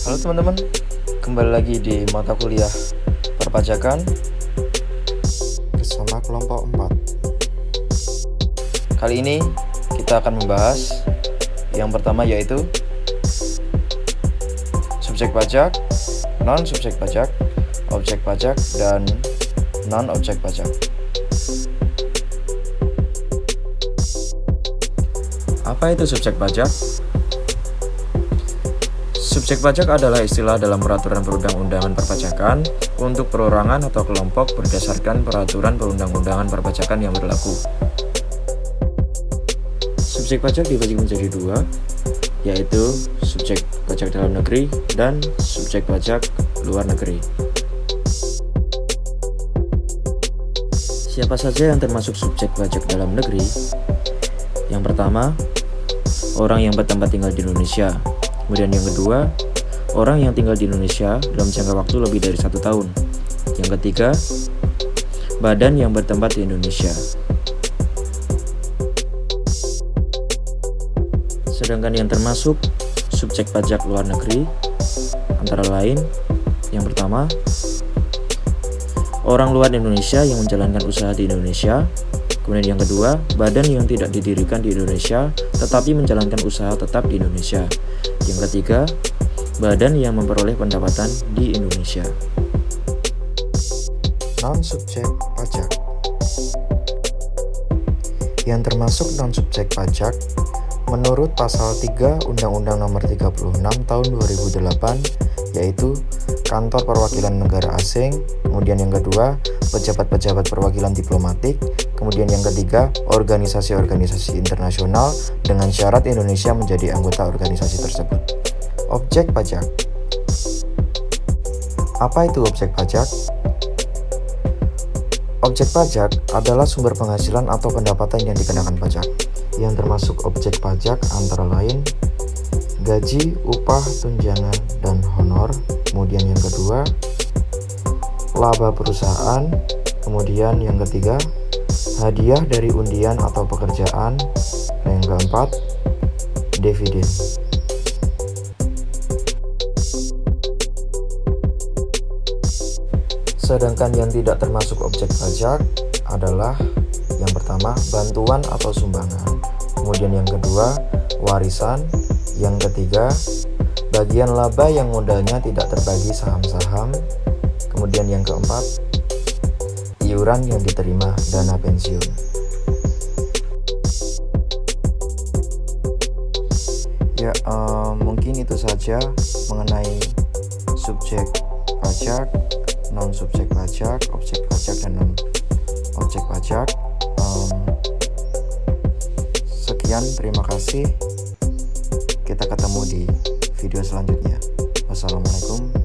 Halo teman-teman, kembali lagi di mata kuliah perpajakan bersama kelompok 4. Kali ini kita akan membahas yang pertama, yaitu subjek pajak, non-subjek pajak, objek pajak, dan non-objek pajak. Apa itu subjek pajak? Subjek pajak adalah istilah dalam peraturan perundang-undangan perpajakan untuk perorangan atau kelompok berdasarkan peraturan perundang-undangan perpajakan yang berlaku. Subjek pajak dibagi menjadi dua, yaitu subjek pajak dalam negeri dan subjek pajak luar negeri. Siapa saja yang termasuk subjek pajak dalam negeri? Yang pertama, orang yang bertempat tinggal di Indonesia. Kemudian yang kedua, orang yang tinggal di Indonesia dalam jangka waktu lebih dari 1 tahun. Yang ketiga, badan yang bertempat di Indonesia. Sedangkan yang termasuk subjek pajak luar negeri antara lain, yang pertama, orang luar Indonesia yang menjalankan usaha di Indonesia. Kemudian yang kedua, badan yang tidak didirikan di Indonesia tetapi menjalankan usaha tetap di Indonesia. Yang ketiga, badan yang memperoleh pendapatan di Indonesia. Non-subjek pajak. Yang termasuk non-subjek pajak menurut pasal 3 Undang-Undang Nomor 36 Tahun 2008, yaitu kantor perwakilan negara asing, kemudian yang kedua, pejabat-pejabat perwakilan diplomatik, kemudian yang ketiga, organisasi-organisasi internasional dengan syarat Indonesia menjadi anggota organisasi tersebut. Objek pajak. Apa itu objek pajak? Objek pajak adalah sumber penghasilan atau pendapatan yang dikenakan pajak. Yang termasuk objek pajak antara lain gaji, upah, tunjangan, dan honor. Kemudian yang kedua, laba perusahaan. Kemudian yang ketiga, hadiah dari undian atau pekerjaan. Dan yang keempat, dividen. Sedangkan yang tidak termasuk objek pajak adalah yang pertama, bantuan atau sumbangan. Kemudian yang kedua, warisan. Yang ketiga, bagian laba yang modalnya tidak terbagi saham-saham. Kemudian yang keempat, iuran yang diterima dana pensiun. Ya, mungkin itu saja mengenai subjek pajak, non-subjek pajak, objek pajak, dan non-objek pajak. Sekian, terima kasih. Kita ketemu di video selanjutnya. Wassalamualaikum